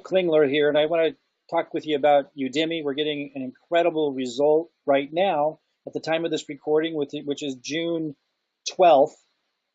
Klingler here, and I want to talk with you about Udimi. We're getting an incredible result right now at the time of this recording, which is June 12th,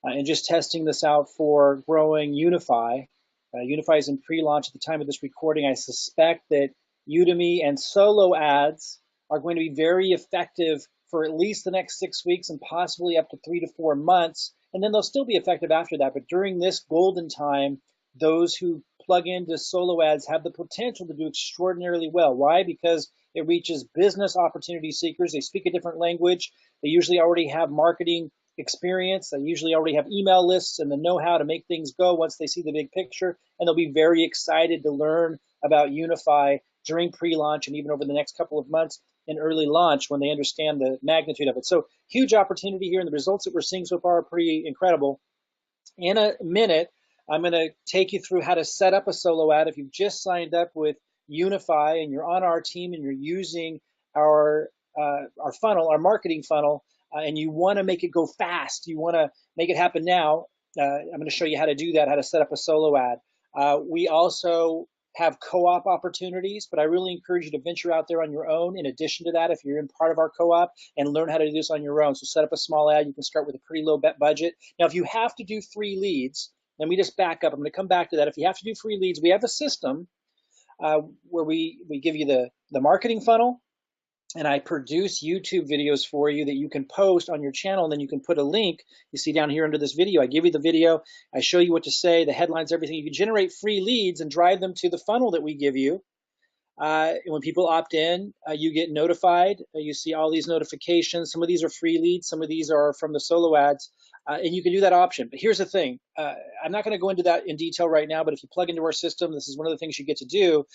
and just testing this out for growing Unifii. Unifii is in pre-launch at the time of this recording. I suspect that Udimi and solo ads are going to be very effective for at least the next 6 weeks and possibly up to 3 to 4 months. And then they'll still be effective after that. But during this golden time, those who plug into solo ads have the potential to do extraordinarily well. Why? Because it reaches business opportunity seekers. They speak a different language. They usually already have marketing experience. They usually already have email lists and the know-how to make things go once they see the big picture. And they'll be very excited to learn about Unifii during pre-launch and even over the next couple of months in early launch when they understand the magnitude of it. So huge opportunity here, and the results that we're seeing so far are pretty incredible. In a minute, I'm going to take you through how to set up a solo ad. If you've just signed up with Unifii and you're on our team and you're using our funnel, our marketing funnel, and you want to make it go fast, you want to make it happen now, I'm going to show you how to do that, how to set up a solo ad. We also have co-op opportunities, but I really encourage you to venture out there on your own in addition to that if you're in part of our co-op, and learn how to do this on your own. So set up a small ad. You can start with a pretty low budget. Now, if you have to do free leads, let me just back up. I'm going to come back to that. If you have to do free leads, we have a system where we give you the marketing funnel, and I produce YouTube videos for you that you can post on your channel, and then you can put a link. You see down here under this video, I give you the video, I show you what to say, the headlines, everything. You can generate free leads and drive them to the funnel that we give you. And when people opt in, you get notified. You see all these notifications. Some of these are free leads, some of these are from the solo ads, and you can do that option. But here's the thing. I'm not going to go into that in detail right now, but if you plug into our system, this is one of the things you get to do.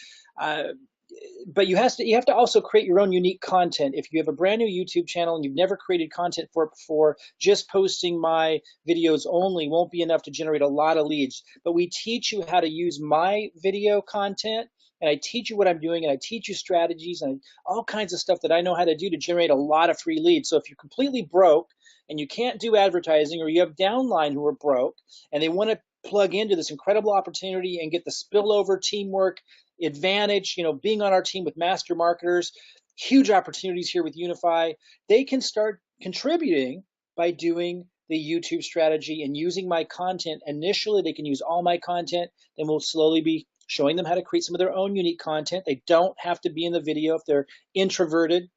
But you have to also create your own unique content. If you have a brand new YouTube channel and you've never created content for it before, just posting my videos only won't be enough to generate a lot of leads. But we teach you how to use my video content, and I teach you what I'm doing, and I teach you strategies and all kinds of stuff that I know how to do to generate a lot of free leads. So if you're completely broke and you can't do advertising, or you have downline who are broke and they want to plug into this incredible opportunity and get the spillover teamwork advantage, being on our team with master marketers, huge opportunities here with Unifii. They can start contributing by doing the YouTube strategy and using my content. Initially, they can use all my content, then we'll slowly be showing them how to create some of their own unique content. They don't have to be in the video if they're introverted,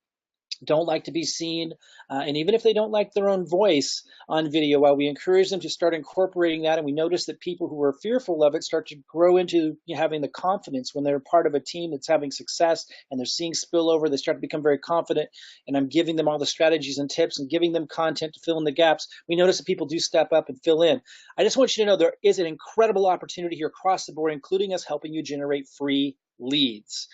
don't like to be seen, and even if they don't like their own voice on video, while we encourage them to start incorporating that, and we notice that people who are fearful of it start to grow into having the confidence when they're part of a team that's having success and they're seeing spillover, they start to become very confident, and I'm giving them all the strategies and tips and giving them content to fill in the gaps. We notice that people do step up and fill in. I just want you to know there is an incredible opportunity here across the board, including us helping you generate free leads,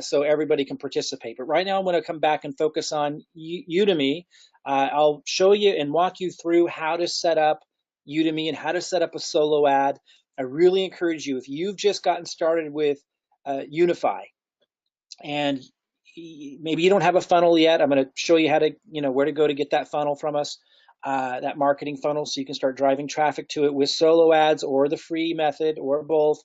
so everybody can participate. But right now I'm going to come back and focus on Udimi. I'll show you and walk you through how to set up Udimi and how to set up a solo ad. I really encourage you, if you've just gotten started with Unifii and maybe you don't have a funnel yet, I'm going to show you how to, where to go to get that funnel from us, that marketing funnel, so you can start driving traffic to it with solo ads or the free method or both.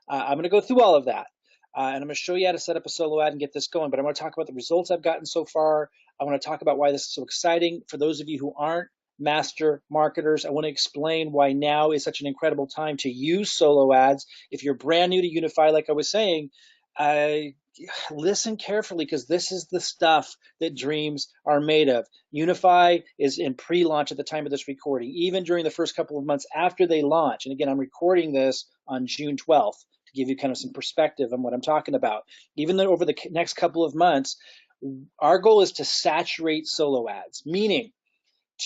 I'm going to go through all of that. And I'm going to show you how to set up a solo ad and get this going. But I'm going to talk about the results I've gotten so far. I want to talk about why this is so exciting. For those of you who aren't master marketers, I want to explain why now is such an incredible time to use solo ads. If you're brand new to Unifii, like I was saying, listen carefully, because this is the stuff that dreams are made of. Unifii is in pre-launch at the time of this recording, even during the first couple of months after they launch. And again, I'm recording this on June 12th. Give you kind of some perspective on what I'm talking about. Even though over the next couple of months, our goal is to saturate solo ads, meaning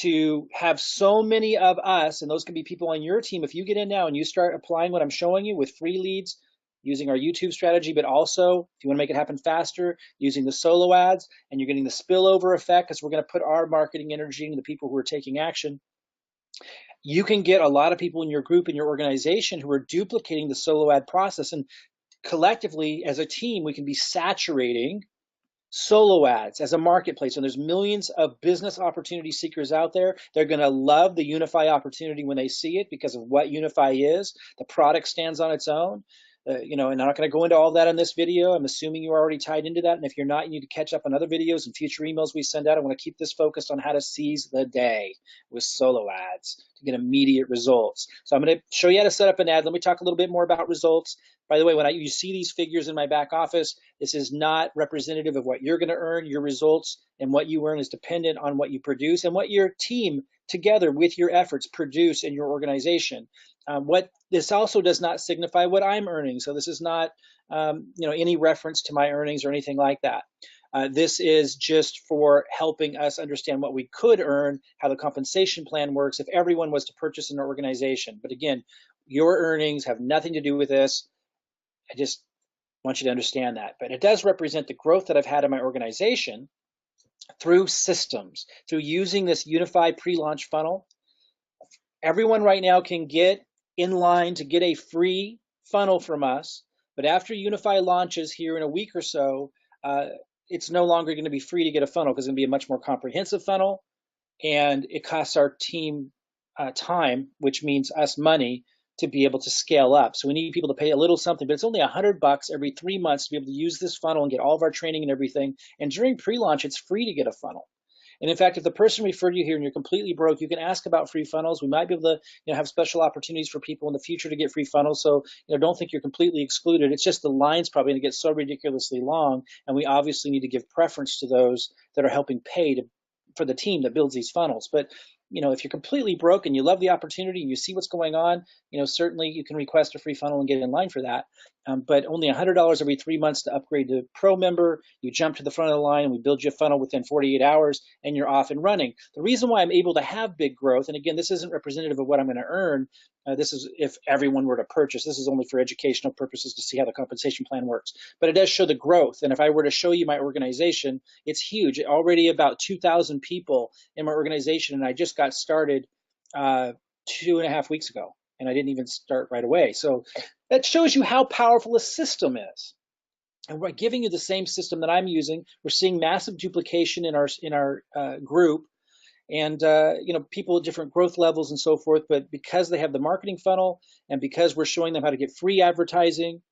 to have so many of us, and those can be people on your team. If you get in now and you start applying what I'm showing you with free leads, using our YouTube strategy, but also if you want to make it happen faster, using the solo ads, and you're getting the spillover effect, because we're going to put our marketing energy into the people who are taking action. You can get a lot of people in your group, in your organization, who are duplicating the solo ad process. And collectively, as a team, we can be saturating solo ads as a marketplace. And there's millions of business opportunity seekers out there. They're going to love the Unifii opportunity when they see it because of what Unifii is. The product stands on its own. And I'm not going to go into all that in this video. I'm assuming you're already tied into that. And if you're not, you need to catch up on other videos and future emails we send out. I want to keep this focused on how to seize the day with solo ads to get immediate results. So I'm going to show you how to set up an ad. Let me talk a little bit more about results. By the way, when you see these figures in my back office, this is not representative of what you're going to earn. Your results and what you earn is dependent on what you produce and what your team together with your efforts produce in your organization. What this also does not signify what I'm earning. So this is not any reference to my earnings or anything like that. This is just for helping us understand what we could earn, how the compensation plan works if everyone was to purchase an organization. But again, your earnings have nothing to do with this. I just want you to understand that. But it does represent the growth that I've had in my organization through systems, through using this Unifii pre-launch funnel. Everyone right now can get in line to get a free funnel from us, but after Unifii launches here in a week or so, it's no longer going to be free to get a funnel because it's going to be a much more comprehensive funnel, and it costs our team time, which means us money, to be able to scale up. So we need people to pay a little something, but it's only $100 every 3 months to be able to use this funnel and get all of our training and everything. And during pre-launch, it's free to get a funnel. And in fact, if the person referred you here and you're completely broke, you can ask about free funnels. We might be able to have special opportunities for people in the future to get free funnels. So don't think you're completely excluded. It's just the line's probably going to get so ridiculously long, and we obviously need to give preference to those that are helping pay for the team that builds these funnels. But if you're completely broke and you love the opportunity and you see what's going on, certainly you can request a free funnel and get in line for that. But only $100 every 3 months to upgrade to Pro member. You jump to the front of the line and we build you a funnel within 48 hours and you're off and running. The reason why I'm able to have big growth, and again, this isn't representative of what I'm going to earn. This is if everyone were to purchase. This is only for educational purposes to see how the compensation plan works. But it does show the growth. And if I were to show you my organization, it's huge. Already about 2,000 people in my organization, and I just got started 2.5 weeks ago, and I didn't even start right away. So that shows you how powerful a system is. And we're giving you the same system that I'm using. We're seeing massive duplication in our group, and people at different growth levels and so forth. But because they have the marketing funnel, and because we're showing them how to get free advertising,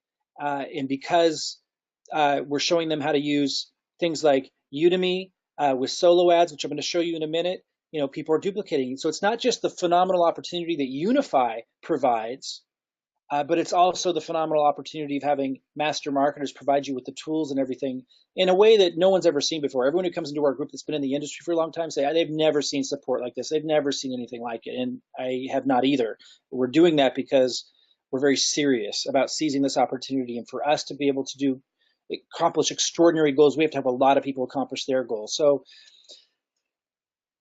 and because we're showing them how to use things like Udimi with solo ads, which I'm going to show you in a minute, people are duplicating. So it's not just the phenomenal opportunity that Unifii provides, but it's also the phenomenal opportunity of having master marketers provide you with the tools and everything in a way that no one's ever seen before. Everyone who comes into our group that's been in the industry for a long time say they've never seen support like this. They've never seen anything like it, and I have not either. We're doing that because we're very serious about seizing this opportunity, and for us to be able to accomplish extraordinary goals, we have to have a lot of people accomplish their goals. So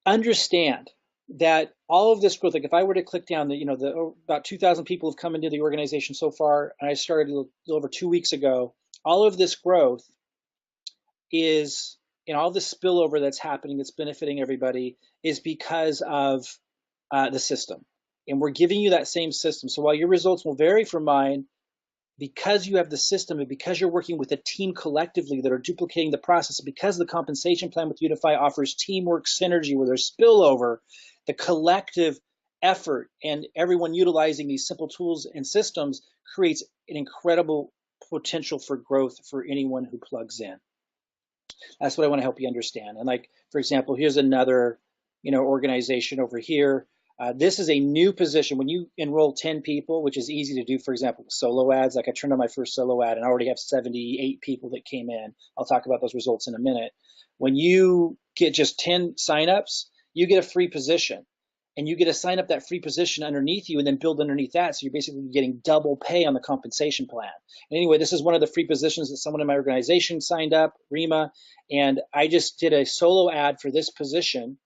understand that all of this growth, like if I were to click down, about 2,000 people have come into the organization so far, and I started a little over 2 weeks ago. All of this growth is, all this spillover that's happening, that's benefiting everybody, is because of the system. And we're giving you that same system. So while your results will vary from mine, because you have the system and because you're working with a team collectively that are duplicating the process, and because the compensation plan with Unifii offers teamwork synergy where there's spillover, the collective effort and everyone utilizing these simple tools and systems creates an incredible potential for growth for anyone who plugs in. That's what I want to help you understand. And like, for example, here's another, organization over here. This is a new position. When you enroll 10 people, which is easy to do, for example, solo ads, like I turned on my first solo ad and I already have 78 people that came in. I'll talk about those results in a minute. When you get just 10 signups, you get a free position, and you get to sign up that free position underneath you and then build underneath that. So you're basically getting double pay on the compensation plan. And anyway, this is one of the free positions that someone in my organization signed up, Rima, and I just did a solo ad for this position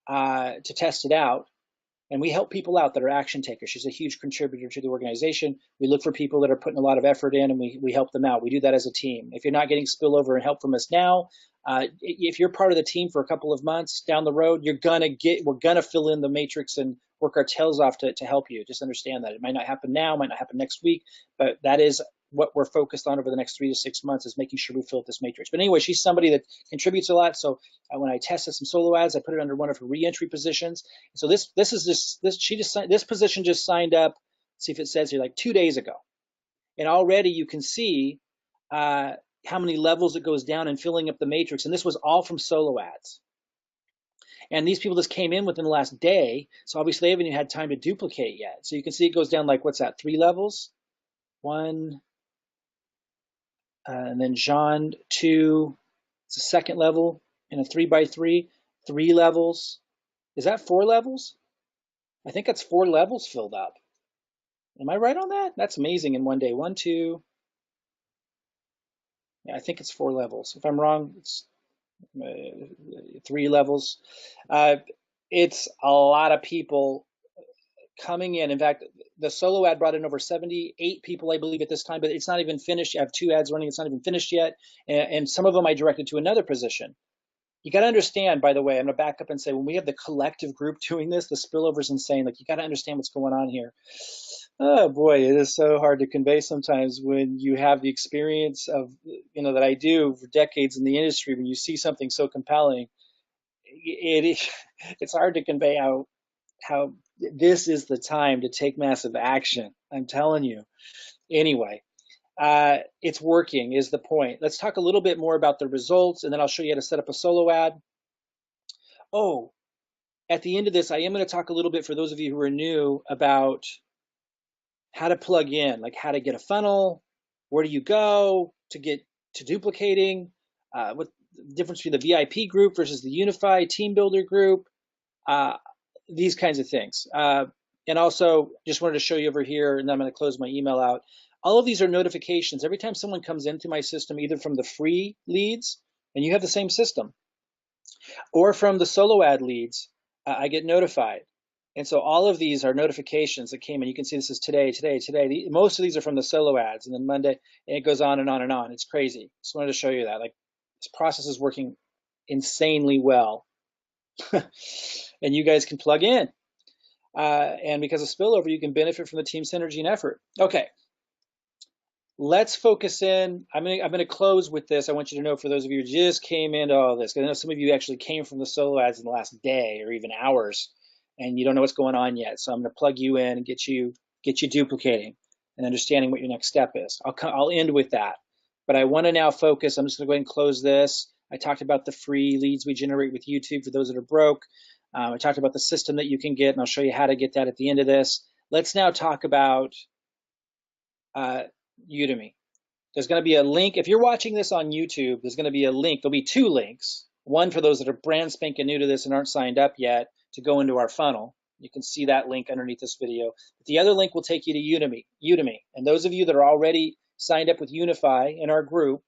to test it out. And we help people out that are action takers. She's a huge contributor to the organization. We look for people that are putting a lot of effort in, and we help them out. We do that as a team. If you're not getting spillover and help from us now, if you're part of the team for a couple of months down the road, we're gonna fill in the matrix and work our tails off to help you. Just understand that. It might not happen now, might not happen next week, but that is what we're focused on over the next 3 to 6 months, is making sure we fill up this matrix. But anyway, she's somebody that contributes a lot. So when I tested some solo ads, I put it under one of her re-entry positions. So this position just signed up. See if it says here, like 2 days ago. And already you can see how many levels it goes down and filling up the matrix. And this was all from solo ads. And these people just came in within the last day. So obviously they haven't even had time to duplicate yet. So you can see it goes down like, what's that, 3 levels? 1, and then Jean 2, it's a second level in a 3x3, 3 levels. Is that 4 levels? I think that's 4 levels filled up. Am I right on that? That's amazing in one day. 1, 2, yeah, I think it's 4 levels. If I'm wrong, it's 3 levels. It's a lot of people coming in. In fact, the solo ad brought in over 78 people, I believe, at this time, but it's not even finished. I have 2 ads running. It's not even finished yet. And some of them I directed to another position. You got to understand, by the way, I'm going to back up and say, when we have the collective group doing this, the spillover is insane. Like, you got to understand what's going on here. Oh boy, it is so hard to convey sometimes when you have the experience of, that I do for decades in the industry. When you see something so compelling, it's hard to convey how this is the time to take massive action. I'm telling you. Anyway, it's working is the point. Let's talk a little bit more about the results, and then I'll show you how to set up a solo ad. Oh, at the end of this, I am going to talk a little bit for those of you who are new about how to plug in, like how to get a funnel, where do you go to get to duplicating, what the difference between the VIP group versus the Unifii team builder group, these kinds of things. And also just wanted to show you over here, and then I'm going to close my email out. All of these are notifications. Every time someone comes into my system, either from the free leads, and you have the same system, or from the solo ad leads, I get notified. And so all of these are notifications that came in. You can see this is today, today, today. Most of these are from the solo ads, and then Monday, and it goes on and on and on. It's crazy. Just wanted to show you that. Like, this process is working insanely well. And you guys can plug in. And because of spillover, you can benefit from the team synergy and effort. Okay. Let's focus in. I'm gonna close with this. I want you to know, for those of you who just came into all this, because I know some of you actually came from the solo ads in the last day or even hours, and you don't know what's going on yet. So I'm gonna plug you in and get you duplicating and understanding what your next step is. I'll end with that, but I want to now focus. I'm just gonna go ahead and close this. I talked about the free leads we generate with YouTube for those that are broke. I talked about the system that you can get, and I'll show you how to get that at the end of this. Let's now talk about Udimi. There's going to be a link. If you're watching this on YouTube, there's going to be a link. There'll be 2 links. One for those that are brand spanking new to this and aren't signed up yet to go into our funnel. You can see that link underneath this video. But the other link will take you to Udimi. And those of you that are already signed up with Unifii in our group,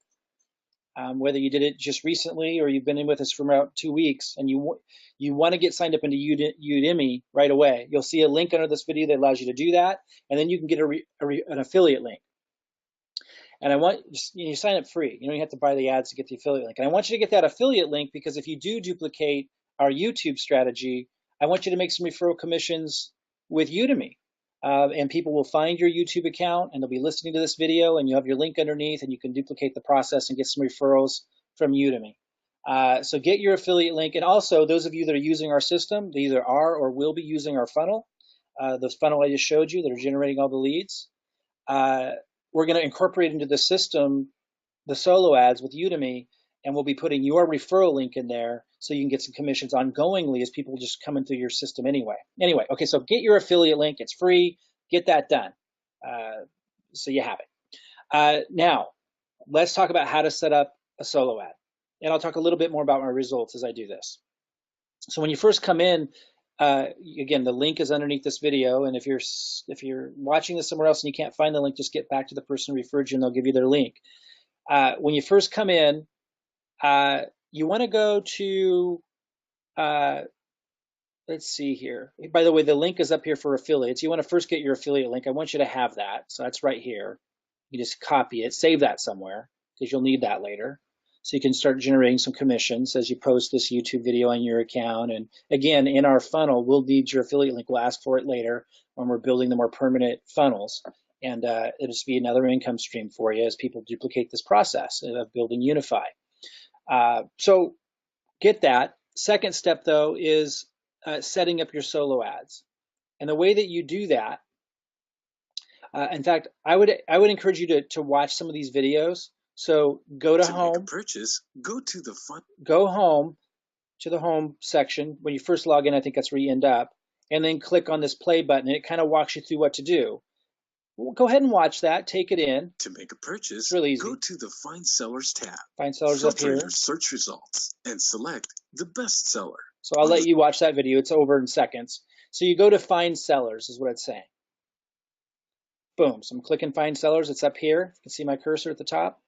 whether you did it just recently or you've been in with us for about 2 weeks, and you want to get signed up into Udimi right away, you'll see a link under this video that allows you to do that, and then you can get an affiliate link. And I want you sign up free. You don't have to buy the ads to get the affiliate link. And I want you to get that affiliate link because if you do duplicate our YouTube strategy, I want you to make some referral commissions with Udimi. And people will find your YouTube account and they'll be listening to this video, and you have your link underneath, and you can duplicate the process and get some referrals from Udimi. So get your affiliate link. And also, those of you that are using our system, they either are or will be using our funnel, the funnel I just showed you that are generating all the leads. We're going to incorporate into the system the solo ads with Udimi, and we'll be putting your referral link in there so you can get some commissions ongoingly as people just come into your system anyway. Okay, so get your affiliate link. It's free. Get that done. So you have it. Now, let's talk about how to set up a solo ad. And I'll talk a little bit more about my results as I do this. So when you first come in, again, the link is underneath this video, and if you're watching this somewhere else and you can't find the link, just get back to the person who referred you and they'll give you their link. When you first come in, you want to go to, let's see here. By the way, the link is up here for affiliates. You want to first get your affiliate link. I want you to have that. So that's right here. You just copy it, save that somewhere because you'll need that later. So you can start generating some commissions as you post this YouTube video on your account. And again, in our funnel, we'll need your affiliate link. We'll ask for it later when we're building the more permanent funnels. And it'll just be another income stream for you as people duplicate this process of building Unifii. So get that. Second step, though, is setting up your solo ads. And the way that you do that, In fact, I would encourage you to watch some of these videos. So go to home. To make a purchase, go to the fund. Go home to the home section. When you first log in, I think that's where you end up. And then click on this play button, and it kind of walks you through what to do. Well, go ahead and watch that. Take it in. To make a purchase, It's really easy. go to the Find Sellers tab. Find sellers up Filter here. your search results and select the best seller. So I'll let you watch that video. It's over in seconds. So you go to Find Sellers is what it's saying. Boom. So I'm clicking Find Sellers. It's up here. You can see my cursor at the top.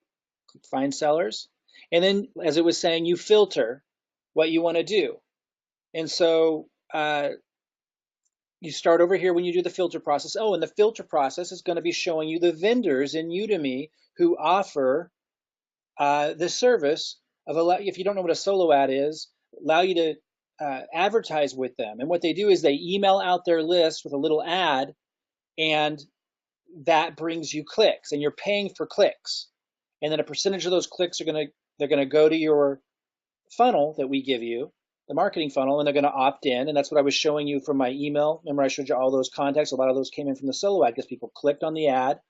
Click Find Sellers. And then, as it was saying, you filter what you want to do. And so you start over here when you do the filter process. Oh, and the filter process is going to be showing you the vendors in Udimi who offer the service of, if you don't know what a solo ad is, allow you to advertise with them. And what they do is they email out their list with a little ad, and that brings you clicks, and you're paying for clicks. And then a percentage of those clicks they're going to go to your funnel that we give you, the marketing funnel, and they're going to opt in. And that's what I was showing you from my email. Remember, I showed you all those contacts. A lot of those came in from the solo ad because people clicked on the ad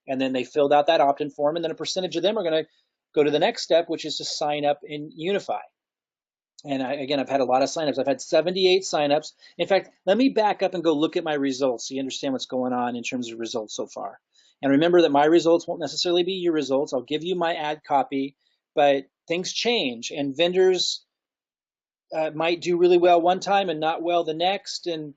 and then they filled out that opt-in form. And then a percentage of them are going to go to the next step, which is to sign up in Unifii. And again, I've had a lot of signups. I've had 78 signups. In fact, let me back up and go look at my results so you understand what's going on in terms of results so far. And remember that my results won't necessarily be your results. I'll give you my ad copy, but things change, and vendors might do really well one time and not well the next. And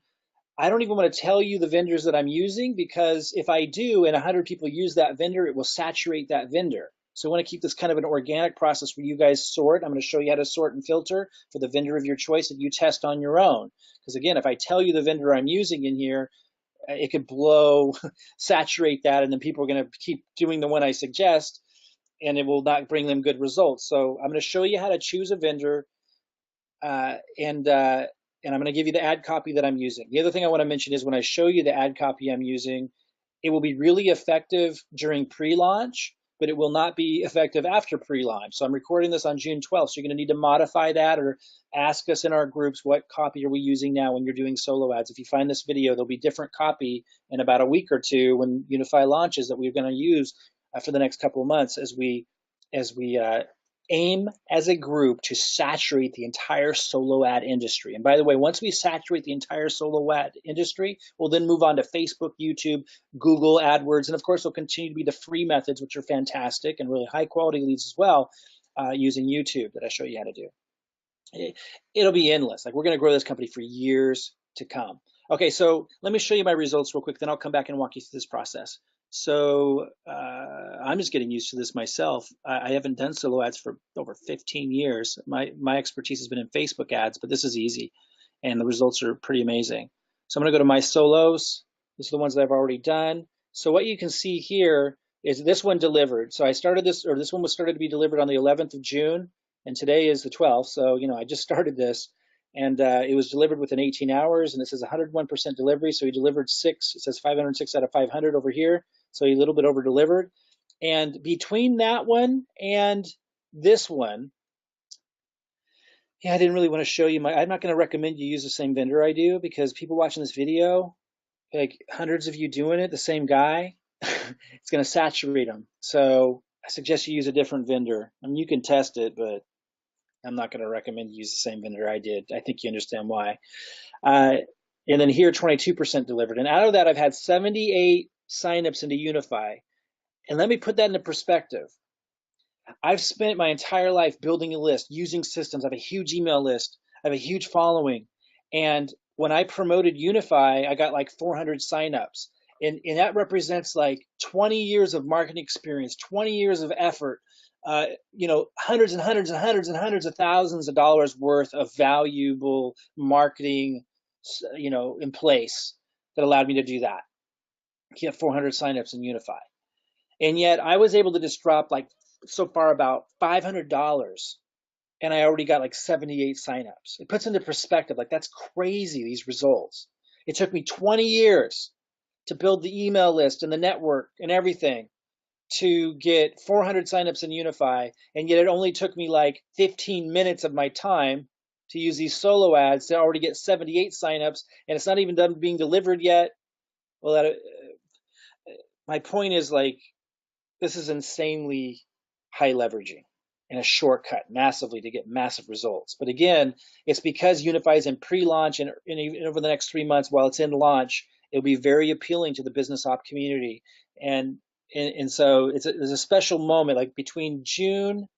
I don't even want to tell you the vendors that I'm using, because if I do and 100 people use that vendor, it will saturate that vendor. So I want to keep this kind of an organic process where you guys sort. I'm going to show you how to sort and filter for the vendor of your choice that you test on your own. Because again, if I tell you the vendor I'm using in here, it could saturate that, and then people are going to keep doing the one I suggest, and it will not bring them good results. So I'm going to show you how to choose a vendor, and I'm going to give you the ad copy that I'm using. The other thing I want to mention is when I show you the ad copy I'm using, it will be really effective during pre-launch, but it will not be effective after pre-launch. So I'm recording this on June 12th, so you're going to need to modify that or ask us in our groups, what copy are we using now when you're doing solo ads. If you find this video, there'll be different copy in about a week or two when Unifii launches that we're going to use for the next couple of months as we aim as a group to saturate the entire solo ad industry. And by the way, once we saturate the entire solo ad industry, we'll then move on to Facebook, YouTube, Google AdWords, and of course, there'll continue to be the free methods, which are fantastic and really high quality leads as well, using YouTube that I show you how to do. It'll be endless. Like, we're going to grow this company for years to come. Okay, so let me show you my results real quick, then I'll come back and walk you through this process. So I'm just getting used to this myself. I haven't done solo ads for over 15 years. My expertise has been in Facebook ads, but this is easy, and the results are pretty amazing. So I'm going to go to my solos. These are the ones that I've already done. So what you can see here is this one delivered. So I started this, or this one was started to be delivered on the 11th of June, and today is the 12th. So, you know, I just started this, and it was delivered within 18 hours, and it says 101% delivery. So he delivered 6. It says 506 out of 500 over here. So a little bit over delivered. And between that one and this one, yeah, I didn't really want to show you I'm not going to recommend you use the same vendor I do, because people watching this video, like hundreds of you doing it, the same guy, it's going to saturate them. So I suggest you use a different vendor. I mean, you can test it, but I'm not going to recommend you use the same vendor I did. I think you understand why. And then here, 22% delivered. And out of that, I've had 78 signups into Unifii. And let me put that into perspective. I've spent my entire life building a list, using systems. I have a huge email list. I have a huge following. And when I promoted Unifii, I got like 400 signups. And that represents like 20 years of marketing experience, 20 years of effort, you know, hundreds and hundreds and hundreds and hundreds of thousands of dollars worth of valuable marketing, you know, in place that allowed me to do that. Get 400 signups in Unifii. And yet I was able to just drop like so far about $500, and I already got like 78 signups. It puts into perspective, like, that's crazy, these results. It took me 20 years to build the email list and the network and everything to get 400 signups in Unifii, and yet it only took me like 15 minutes of my time to use these solo ads to already get 78 signups, and it's not even done being delivered yet. Well, my point is like, this is insanely high leveraging and a shortcut massively to get massive results. But again, it's because Unifii is in pre-launch and even over the next 3 months while it's in launch, it'll be very appealing to the business op community. And so there's a special moment like between June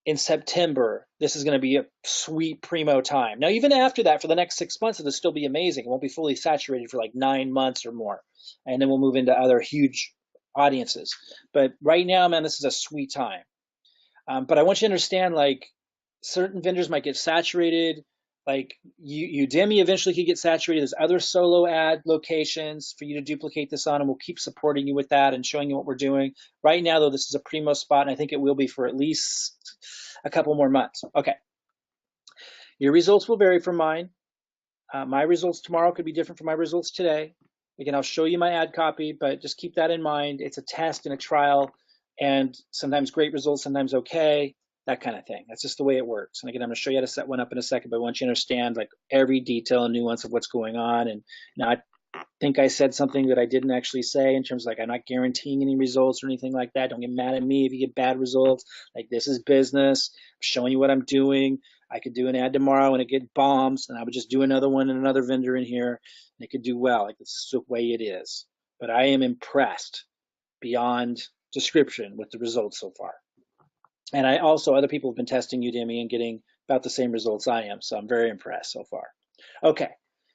and September. This is going to be a sweet primo time. Now, even after that, for the next 6 months, it'll still be amazing. It won't be fully saturated for like 9 months or more. And then we'll move into other huge audiences. But right now, man, this is a sweet time. But I want you to understand, like, certain vendors might get saturated. Like Udimi eventually could get saturated. There's other solo ad locations for you to duplicate this on, and we'll keep supporting you with that and showing you what we're doing. Right now, though, this is a primo spot, and I think it will be for at least a couple more months. Okay. Your results will vary from mine. My results tomorrow could be different from my results today. Again, I'll show you my ad copy, but just keep that in mind. It's a test and a trial, and sometimes great results, sometimes okay, that kind of thing. That's just the way it works. And again, I'm going to show you how to set one up in a second, but I want you to understand like every detail and nuance of what's going on. And now I think I said something that I didn't actually say in terms of like I'm not guaranteeing any results or anything like that. Don't get mad at me if you get bad results. Like, this is business. I'm showing you what I'm doing. I could do an ad tomorrow and it get bombs, and I would just do another one and another vendor in here, and it could do well. Like, this is the way it is. But I am impressed beyond description with the results so far. And I also, other people have been testing Udimi and getting about the same results I am, so I'm very impressed so far. Okay,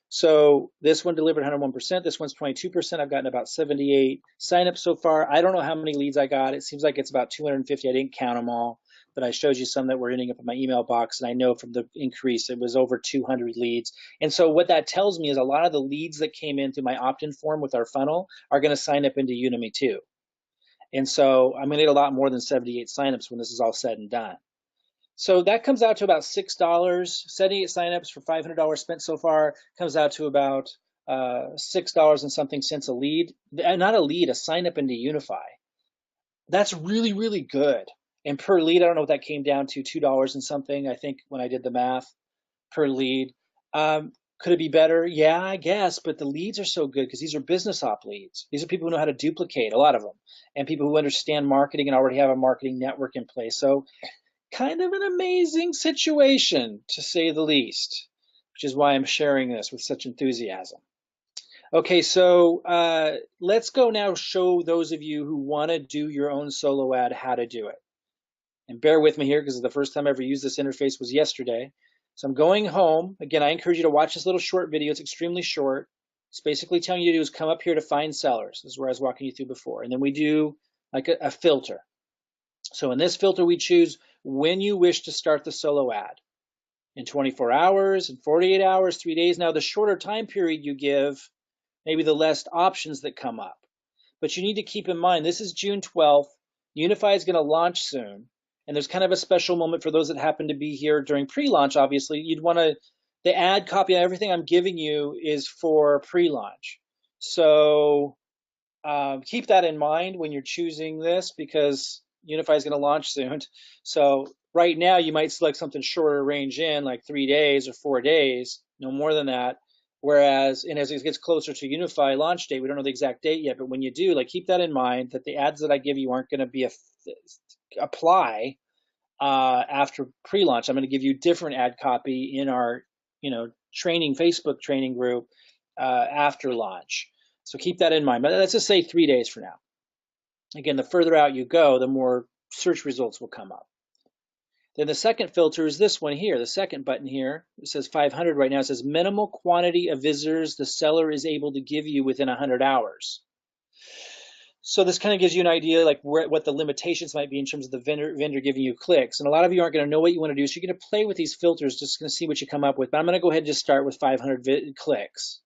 so this one delivered 101%. This one's 22%. I've gotten about 78 signups so far. I don't know how many leads I got. It seems like it's about 250. I didn't count them all, but I showed you some that were ending up in my email box, and I know from the increase it was over 200 leads. And so what that tells me is a lot of the leads that came in through my opt-in form with our funnel are going to sign up into Udimi too. And so I'm going to get a lot more than 78 signups when this is all said and done. So that comes out to about $6. 78 signups for $500 spent so far comes out to about $6 and something cents a lead. Not a lead, a sign up into Unifii. That's really, really good. And per lead, I don't know what that came down to, $2 and something, I think, when I did the math per lead. Could it be better? Yeah, I guess, but the leads are so good because these are business op leads. These are people who know how to duplicate, a lot of them, and people who understand marketing and already have a marketing network in place. So kind of an amazing situation, to say the least, which is why I'm sharing this with such enthusiasm. Okay, so let's go now show those of you who want to do your own solo ad how to do it. And bear with me here because the first time I ever used this interface was yesterday. So I'm going home. Again, I encourage you to watch this little short video. It's extremely short. It's basically telling you to do is come up here to find sellers. This is where I was walking you through before. And then we do like a filter. So in this filter, we choose when you wish to start the solo ad. In 24 hours, in 48 hours, 3 days. Now, the shorter time period you give, maybe the less options that come up. But you need to keep in mind, this is June 12th. Unifii is going to launch soon. And there's kind of a special moment for those that happen to be here during pre-launch, obviously. You'd want to, the ad copy, everything I'm giving you is for pre-launch. So keep that in mind when you're choosing this, because Unifii is going to launch soon. So right now you might select something shorter range in, like 3 days or 4 days, no more than that. Whereas, and as it gets closer to Unifii launch date, we don't know the exact date yet, but when you do, like, keep that in mind, that the ads that I give you aren't going to be apply after pre-launch. I'm going to give you different ad copy in our, training, Facebook training group after launch. So keep that in mind. But let's just say 3 days for now. Again, the further out you go, the more search results will come up. Then the second filter is this one here, the second button here. It says 500 right now. It says minimal quantity of visitors the seller is able to give you within 100 hours. So this kind of gives you an idea like what the limitations might be in terms of the vendor giving you clicks. And a lot of you aren't going to know what you want to do, so you're going to play with these filters, just going to see what you come up with. But I'm going to go ahead and just start with 500 clicks.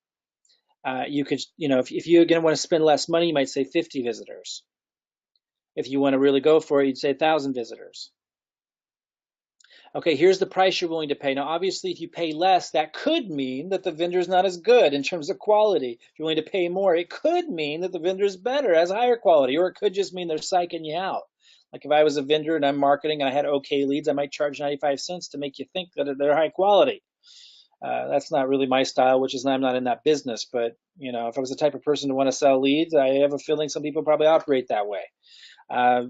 You could, if you're going to want to spend less money, you might say 50 visitors. If you want to really go for it, you'd say 1,000 visitors. Okay, here's the price you're willing to pay. Now, obviously, if you pay less, that could mean that the vendor is not as good in terms of quality. If you're willing to pay more, it could mean that the vendor is better, has higher quality, or it could just mean they're psyching you out. Like if I was a vendor and I'm marketing and I had okay leads, I might charge 95 cents to make you think that they're high quality. That's not really my style, which is I'm not in that business. But if I was the type of person to want to sell leads, I have a feeling some people probably operate that way. Uh,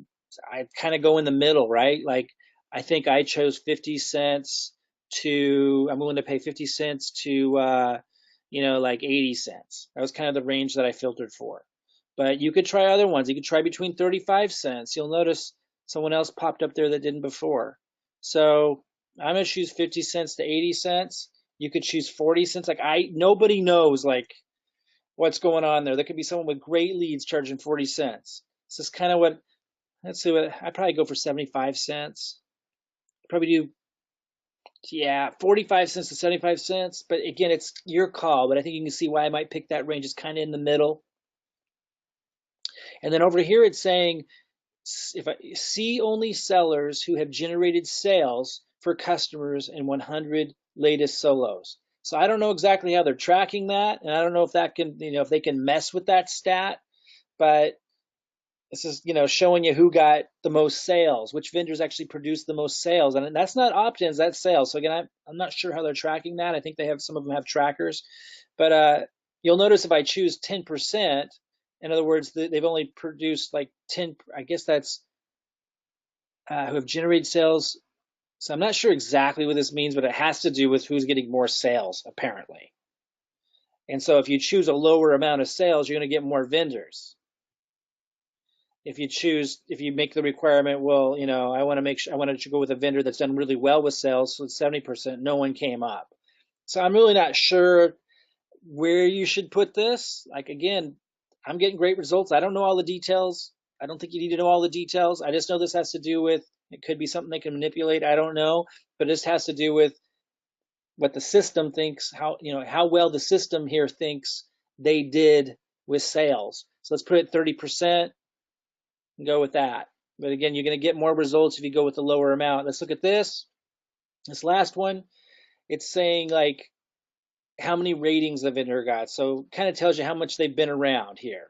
I kind of go in the middle, right? Like I think I chose 50 cents to, I'm willing to pay 50 cents to, like 80 cents. That was kind of the range that I filtered for. But you could try other ones. You could try between 35 cents. You'll notice someone else popped up there that didn't before. So I'm gonna choose 50 cents to 80 cents. You could choose 40 cents. Like nobody knows like what's going on there. There could be someone with great leads charging 40 cents. This is kind of what, let's see what, I'd probably go for 75 cents. Probably do, yeah, 45 cents to 75 cents. But again, it's your call. But I think you can see why I might pick that range. It's kind of in the middle. And then over here, it's saying if I see only sellers who have generated sales for customers in 100 latest solos. So I don't know exactly how they're tracking that, and I don't know if that can, if they can mess with that stat, but this is, showing you who got the most sales, which vendors actually produced the most sales, and that's not opt-ins, that's sales. So again, I'm not sure how they're tracking that. I think some of them have trackers, but you'll notice if I choose 10%, in other words, they've only produced like 10. I guess that's who have generated sales. So I'm not sure exactly what this means, but it has to do with who's getting more sales, apparently. And so if you choose a lower amount of sales, you're going to get more vendors. If you make the requirement, well, I want to go with a vendor that's done really well with sales, so it's 70%, no one came up. So I'm really not sure where you should put this. Like, again, I'm getting great results. I don't know all the details. I don't think you need to know all the details. I just know this has to do with, it could be something they can manipulate. I don't know, but this has to do with what the system thinks, how well the system here thinks they did with sales. So let's put it 30% and go with that. But again, you're going to get more results if you go with the lower amount. Let's look at this last one. It's saying like how many ratings the vendor got. So kind of tells you how much they've been around here.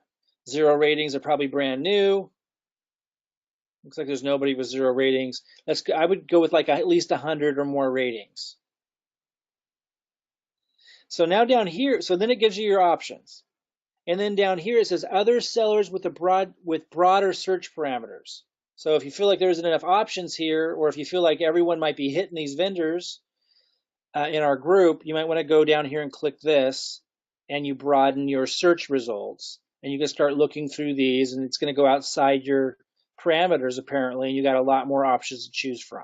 0 ratings are probably brand new. Looks like there's nobody with 0 ratings. I would go with like at least 100 or more ratings. So now down here, so then it gives you your options. And then down here it says other sellers with broader search parameters. So if you feel like there isn't enough options here, or if you feel like everyone might be hitting these vendors in our group, you might want to go down here and click this, and you broaden your search results. And you can start looking through these, and it's going to go outside your parameters apparently, and you got a lot more options to choose from.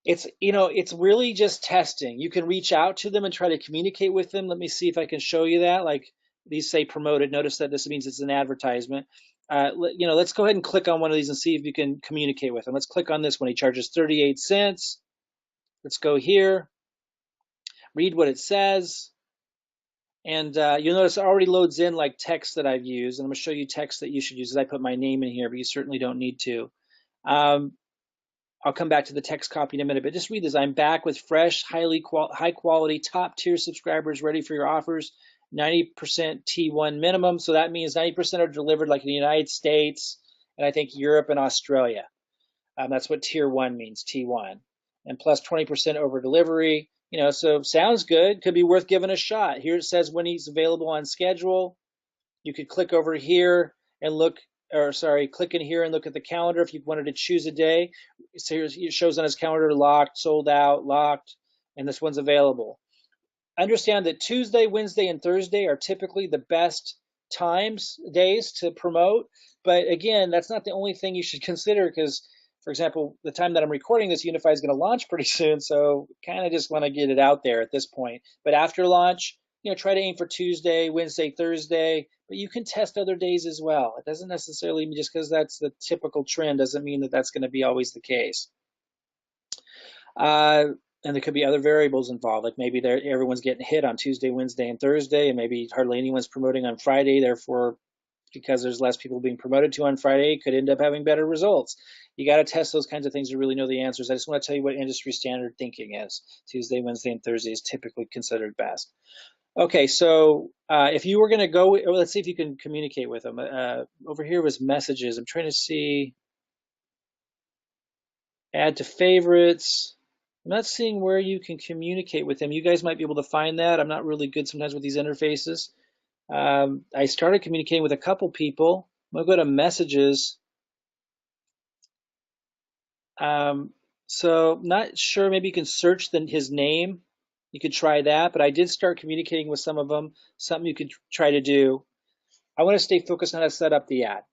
It's really just testing. You can reach out to them and try to communicate with them. Let me see if I can show you that. Like these say promoted. Notice that this means it's an advertisement. Let's go ahead and click on one of these and see if you can communicate with them. Let's click on this one. He charges 38 cents. Let's go here, read what it says. And you'll notice it already loads in like text that I've used. And I'm going to show you text that you should use, as I put my name in here, but you certainly don't need to. I'll come back to the text copy in a minute, but just read this. I'm back with fresh, high quality, top tier subscribers ready for your offers. 90% T1 minimum. So that means 90% are delivered like in the United States, and I think Europe and Australia. That's what tier 1 means, T1. And plus 20% over delivery. So sounds good. Could be worth giving a shot. Here it says when he's available on schedule. You could click over here and click in here and look at the calendar if you wanted to choose a day. So it shows on his calendar locked, sold out, locked, and this one's available. Understand that Tuesday, Wednesday, and Thursday are typically the best days to promote. But again, that's not the only thing you should consider because, for example, the time that I'm recording this, Unifii is going to launch pretty soon. So kind of just want to get it out there at this point. But after launch, try to aim for Tuesday, Wednesday, Thursday, but you can test other days as well. It doesn't necessarily mean just because that's the typical trend doesn't mean that that's going to be always the case. And there could be other variables involved, like maybe everyone's getting hit on Tuesday, Wednesday, and Thursday, and maybe hardly anyone's promoting on Friday. Therefore, because there's less people being promoted to on Friday, could end up having better results. You got to test those kinds of things to really know the answers. I just want to tell you what industry standard thinking is. Tuesday, Wednesday, and Thursday is typically considered best. Okay, so if you were going to go, let's see if you can communicate with them. Over here was messages. I'm trying to see, add to favorites. I'm not seeing where you can communicate with him. You guys might be able to find that. I'm not really good sometimes with these interfaces. I started communicating with a couple people. I'm gonna go to messages. So not sure. Maybe you can search his name. You could try that. But I did start communicating with some of them. Something you could try to do. I want to stay focused on how to set up the ad.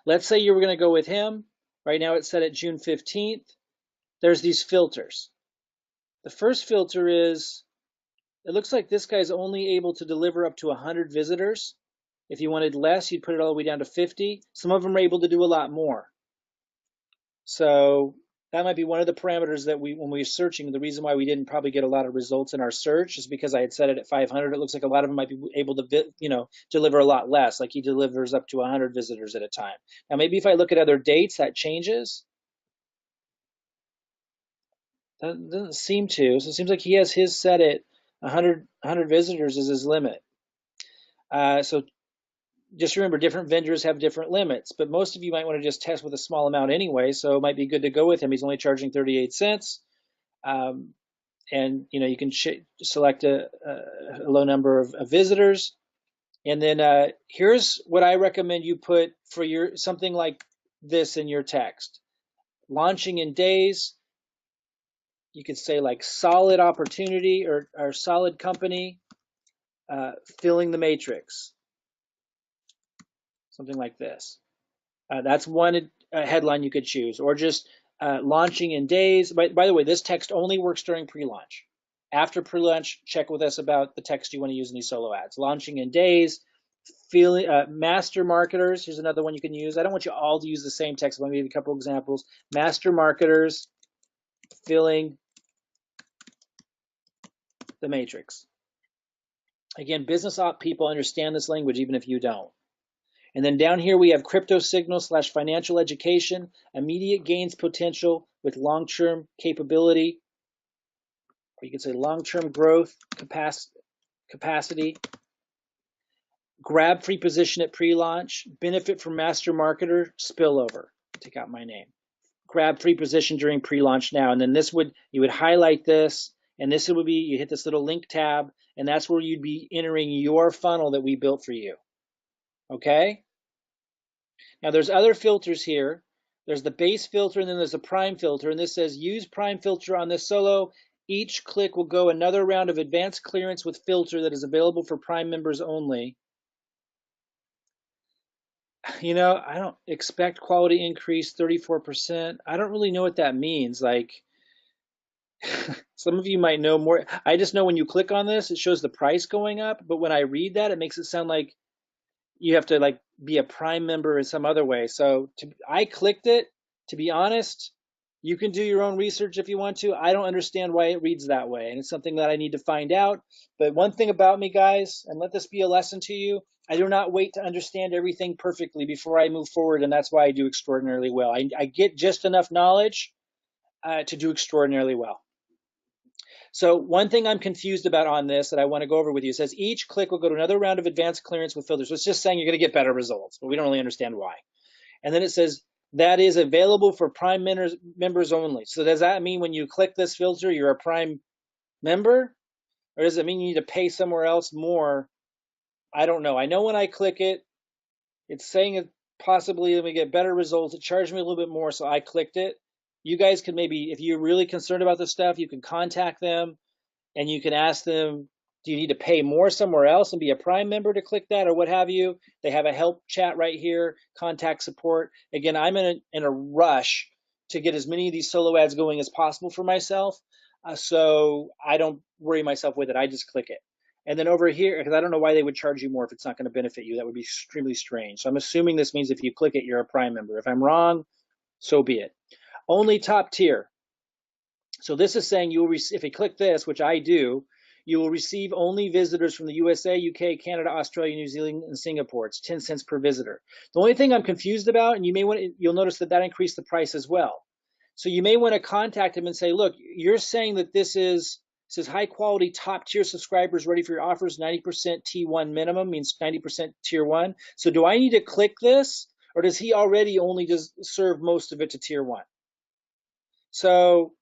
Let's say you were going to go with him. Right now it's set at June 15th. There's these filters. The first filter is, it looks like this guy's only able to deliver up to 100 visitors. If you wanted less, you'd put it all the way down to 50. Some of them are able to do a lot more. So that might be one of the parameters that when we were searching, the reason why we didn't probably get a lot of results in our search is because I had set it at 500. It looks like a lot of them might be able to, deliver a lot less, like he delivers up to 100 visitors at a time. Now, maybe if I look at other dates, that changes. That doesn't seem to. So it seems like he has his set at 100 visitors as his limit. So just remember, different vendors have different limits, but most of you might want to just test with a small amount anyway, so it might be good to go with him. He's only charging 38 cents. And you can select a low number of visitors. And then here's what I recommend you put for something like this in your text. Launching in days. You could say like solid opportunity or solid company, filling the matrix. Something like this. That's one headline you could choose, or just launching in days. By the way, this text only works during pre-launch. After pre-launch, check with us about the text you want to use in these solo ads. Launching in days, master marketers. Here's another one you can use. I don't want you all to use the same text. Let me give you a couple examples. Master marketers filling the matrix. Again, business op people understand this language even if you don't. And then down here we have crypto signal / financial education, immediate gains potential with long-term capability, or you could say long-term growth capacity, grab free position at pre-launch, benefit from master marketer, spillover. Take out my name. Grab free position during pre-launch now. And then you would highlight this, and this would be, you hit this little link tab, and that's where you'd be entering your funnel that we built for you. Okay? Now there's other filters here. There's the base filter, and then there's the prime filter, and this says use prime filter on this solo. Each click will go another round of advanced clearance with filter that is available for prime members only. I don't expect quality increase 34%. I don't really know what that means. Like, some of you might know more. I just know when you click on this, it shows the price going up, but when I read that, it makes it sound like you have to like be a prime member in some other way. So I clicked it. To be honest, you can do your own research if you want to. I don't understand why it reads that way, and it's something that I need to find out. But one thing about me, guys, and let this be a lesson to you, I do not wait to understand everything perfectly before I move forward, and that's why I do extraordinarily well. I get just enough knowledge to do extraordinarily well. So one thing I'm confused about on this that I want to go over with you says each click will go to another round of advanced clearance with filters. So it's just saying you're going to get better results, but we don't really understand why. And then it says that is available for prime members only. So does that mean when you click this filter, you're a prime member? Or does it mean you need to pay somewhere else more? I don't know. I know when I click it, it's saying it possibly let me get better results. It charged me a little bit more, so I clicked it. You guys can maybe, if you're really concerned about this stuff, you can contact them and you can ask them, do you need to pay more somewhere else and be a prime member to click that or what have you? They have a help chat right here, contact support. Again, I'm in a rush to get as many of these solo ads going as possible for myself. So I don't worry myself with it. I just click it. And then over here, because I don't know why they would charge you more if it's not going to benefit you. That would be extremely strange. So I'm assuming this means if you click it, you're a prime member. If I'm wrong, so be it. Only top tier. So this is saying you will if you click this, which I do, you will receive only visitors from the USA, UK, Canada, Australia, New Zealand, and Singapore. It's 10 cents per visitor. The only thing I'm confused about, and you'll notice that increased the price as well. So you may want to contact them and say, look, you're saying that this says high quality top tier subscribers ready for your offers, 90% T1 minimum means 90% tier 1. So do I need to click this, or does he already only just serve most of it to tier 1? So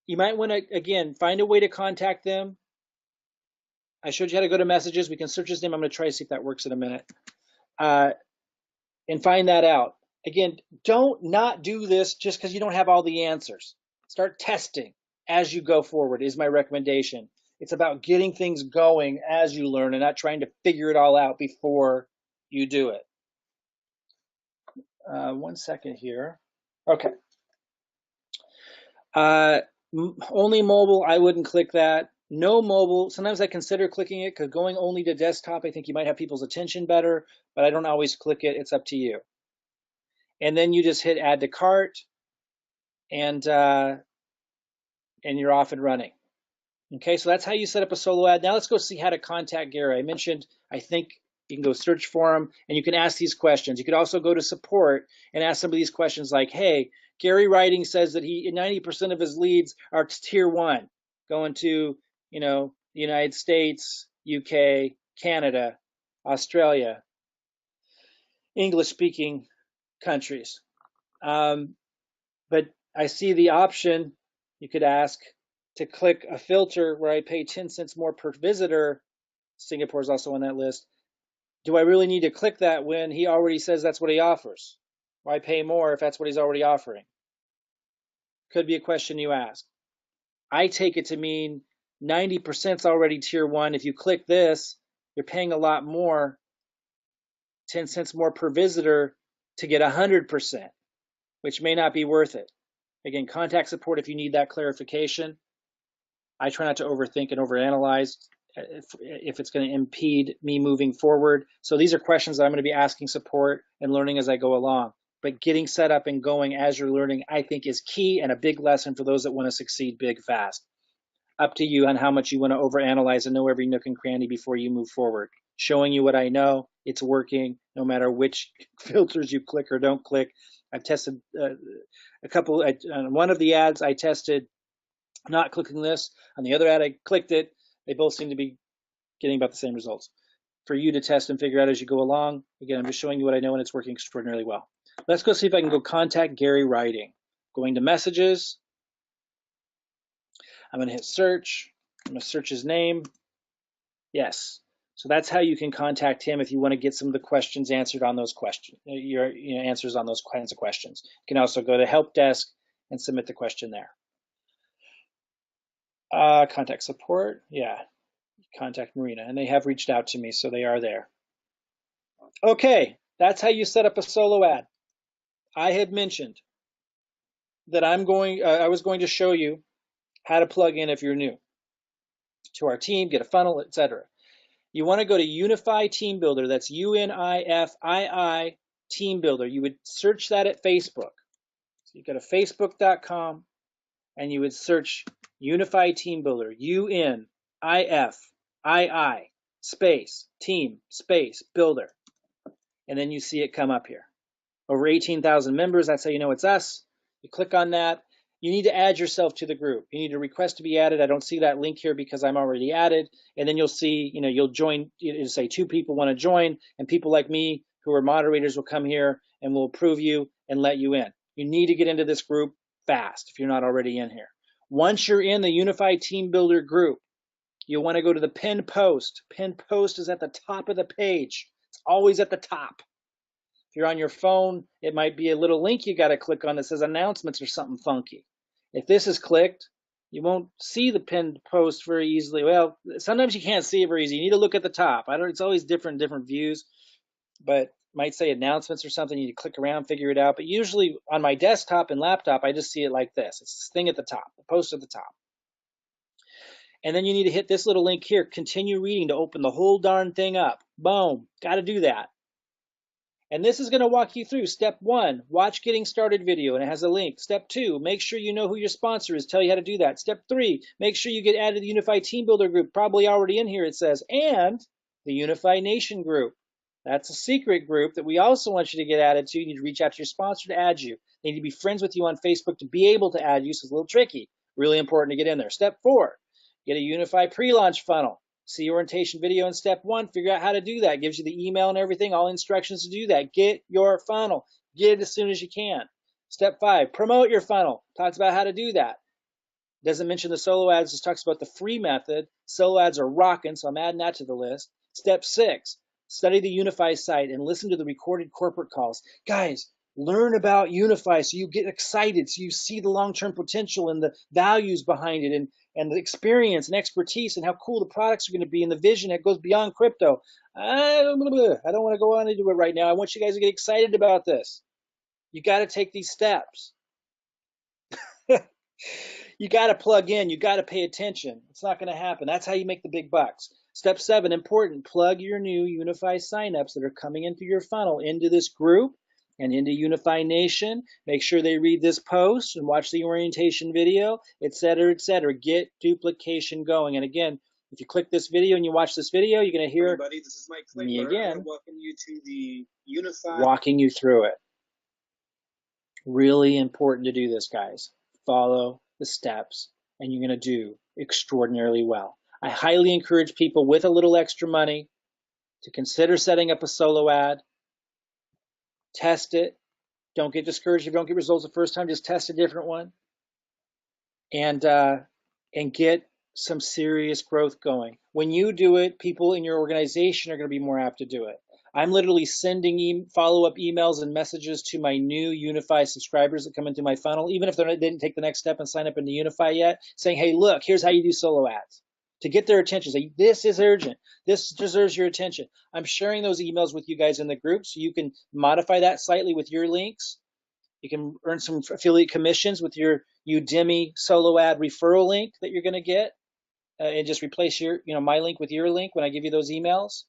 You might want to, again, find a way to contact them. I showed you how to go to messages. We can search his name. I'm going to try to see if that works in a minute. And find that out. Again, don't not do this just because you don't have all the answers. Start testing as you go forward is my recommendation. It's about getting things going as you learn and not trying to figure it all out before you do it. 1 second here. Okay. Only mobile, I wouldn't click that. No mobile, sometimes I consider clicking it because going only to desktop, I think you might have people's attention better, but I don't always click it. It's up to you. And then you just hit add to cart, and you're off and running. Okay, so that's how you set up a solo ad. Now let's go see how to contact Gary. I mentioned, I think you can go search for him and you can ask these questions. You could also go to support and ask some of these questions like, hey, Gary Writing says that 90% of his leads are tier 1, going to, the United States, UK, Canada, Australia, English-speaking countries. But I see the option, you could ask, to click a filter where I pay 10 cents more per visitor. Singapore is also on that list. Do I really need to click that when he already says that's what he offers? Why pay more if that's what he's already offering? Could be a question you ask. I take it to mean 90% is already tier 1. If you click this, you're paying a lot more, 10 cents more per visitor to get 100%, which may not be worth it. Again, contact support if you need that clarification. I try not to overthink and overanalyze if it's going to impede me moving forward. So these are questions that I'm going to be asking support and learning as I go along. But getting set up and going as you're learning, I think, is key and a big lesson for those that want to succeed big fast. Up to you on how much you want to overanalyze and know every nook and cranny before you move forward. Showing you what I know, it's working no matter which filters you click or don't click. I've tested a couple. On one of the ads, I tested not clicking this. On the other ad, I clicked it. They both seem to be getting about the same results. For you to test and figure out as you go along. Again, I'm just showing you what I know and it's working extraordinarily well. Let's go see if I can go contact Gary Writing. Going to messages. I'm going to hit search. I'm going to search his name. Yes. So that's how you can contact him if you want to get some of the questions answered on those questions, your answers on those kinds of questions. You can also go to help desk and submit the question there. Contact support, yeah, contact Marina, and they have reached out to me, so they are there. Okay, that's how you set up a solo ad. I had mentioned that I was going to show you how to plug in if you're new to our team, get a funnel, etc. You want to go to Unifii Team Builder. That's UNIFII Team Builder. You would search that at Facebook. So you go to facebook.com and you would search Unifii Team Builder, UNIFII space team space builder. And then you see it come up here. Over 18,000 members, that's how you know it's us. You click on that. You need to add yourself to the group. You need to request to be added. I don't see that link here because I'm already added. And then you'll see, you'll join, it'll say 2 people want to join, and people like me who are moderators will come here and will approve you and let you in. You need to get into this group fast if you're not already in here. Once you're in the Unifii Team Builder group, you'll want to go to the pinned post. Pinned post is at the top of the page. It's always at the top. If you're on your phone, it might be a little link you got to click on that says announcements or something funky. If this is clicked, you won't see the pinned post very easily. Well, sometimes you can't see it very easy. You need to look at the top. It's always different views, but might say announcements or something. You need to click around, figure it out. But usually on my desktop and laptop, I just see it like this. It's this thing at the top, the post at the top. And then you need to hit this little link here, continue reading, to open the whole darn thing up. Boom, got to do that. And this is going to walk you through step 1, watch getting started video, and it has a link. Step 2, make sure you know who your sponsor is, tell you how to do that. Step 3, make sure you get added to the Unifii Team Builder group, probably already in here it says, and the Unifii Nation group. That's a secret group that we also want you to get added to. You need to reach out to your sponsor to add you. They need to be friends with you on Facebook to be able to add you, so it's a little tricky. Really important to get in there. Step 4, get a Unifii pre-launch funnel. See orientation video in step 1. Figure out how to do that. Gives you the email and everything, all instructions to do that. Get your funnel. Get it as soon as you can. Step 5, promote your funnel. Talks about how to do that. Doesn't mention the solo ads, just talks about the free method. Solo ads are rocking, so I'm adding that to the list. Step 6, study the Unifii site and listen to the recorded corporate calls. Guys, learn about Unifii so you get excited, so you see the long-term potential and the values behind it, and the experience and expertise and how cool the products are going to be and the vision that goes beyond crypto. I don't want to go on into it right now. I want you guys to get excited about this. You got to take these steps. You got to plug in. You got to pay attention. It's not going to happen. That's how you make the big bucks. Step 7, important. Plug your new Unifii signups that are coming into your funnel into this group and into Unifii Nation. Make sure they read this post and watch the orientation video, etc., etc. Get duplication going. And again, if you click this video and you watch this video, you're going to hear Everybody, this is Mike me again welcome you to the Unifii. Walking you through it. Really important to do this, guys. Follow the steps, and you're going to do extraordinarily well. I highly encourage people with a little extra money to consider setting up a solo ad. Test it. Don't get discouraged if you don't get results the first time. Just test a different one, and get some serious growth going. When you do it, people in your organization are going to be more apt to do it. I'm literally sending follow-up emails and messages to my new Unifii subscribers that come into my funnel, even if they didn't take the next step and sign up into Unifii yet, saying, hey, look, here's how you do solo ads. To get their attention, say, this is urgent. This deserves your attention. I'm sharing those emails with you guys in the group so you can modify that slightly with your links. You can earn some affiliate commissions with your Udimi solo ad referral link that you're going to get, and just replace my link with your link when I give you those emails.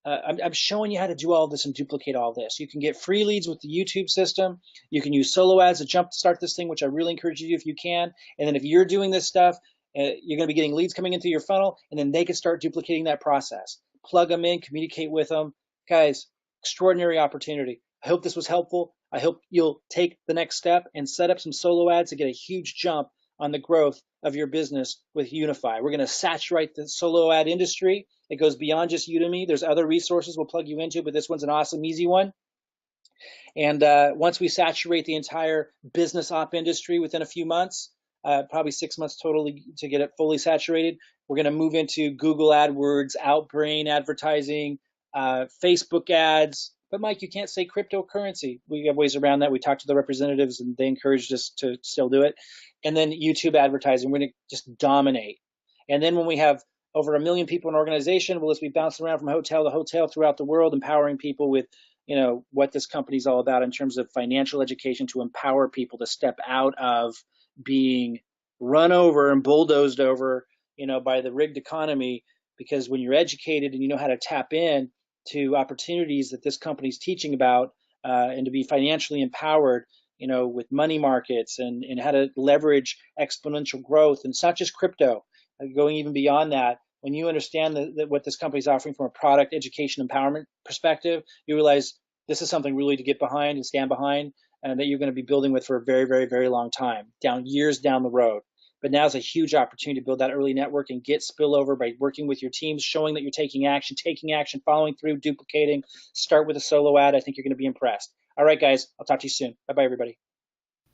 I'm showing you how to do all this and duplicate all this. You can get free leads with the YouTube system. You can use solo ads to jumpstart this thing, which I really encourage you to do if you can. And then if you're doing this stuff, you're going to be getting leads coming into your funnel, and then they can start duplicating that process. Plug them in, communicate with them. Guys, extraordinary opportunity. I hope this was helpful. I hope you'll take the next step and set up some solo ads to get a huge jump on the growth of your business with Unifii. We're going to saturate the solo ad industry. It goes beyond just Udemy. There's other resources we'll plug you into, but this one's an awesome, easy one. And once we saturate the entire business op industry within a few months, probably 6 months totally to get it fully saturated, we're going to move into Google AdWords, Outbrain advertising, Facebook ads. But Mike, you can't say cryptocurrency. We have ways around that. We talked to the representatives and they encouraged us to still do it. And then YouTube advertising, we're going to just dominate. And then when we have over 1 million people in an organization, we'll just be bouncing around from hotel to hotel throughout the world, empowering people with, what this company's all about in terms of financial education to empower people to step out of being run over and bulldozed over, by the rigged economy. Because when you're educated and you know how to tap in to opportunities that this company's teaching about, and to be financially empowered, with money markets and how to leverage exponential growth. And it's not just crypto, going even beyond that. When you understand what this company's offering from a product, education, empowerment perspective, you realize this is something really to get behind and stand behind, and that you're going to be building with for a very, very, very long time, years down the road. But now is a huge opportunity to build that early network and get spillover by working with your teams, showing that you're taking action, following through, duplicating. Start with a solo ad. I think you're going to be impressed. All right, guys, I'll talk to you soon. Bye-bye, everybody.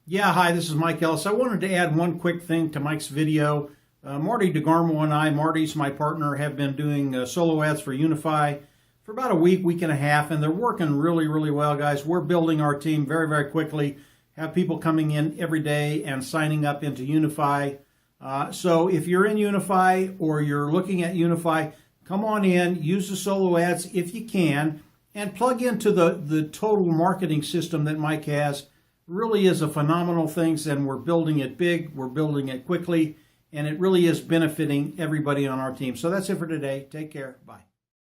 Yeah, hi, this is Mike Ellis. I wanted to add one quick thing to Mike's video. Marty DeGarmo and I, Marty's my partner, have been doing solo ads for Unifii for about a week and a half, and they're working really, really well, guys. We're building our team very, very quickly. Have people coming in every day and signing up into Unifii. So if you're in Unifii or you're looking at Unifii, come on in, use the solo ads if you can, and plug into the total marketing system that Mike has. Really is a phenomenal thing, and we're building it big, we're building it quickly, and it really is benefiting everybody on our team. So that's it for today. Take care. Bye.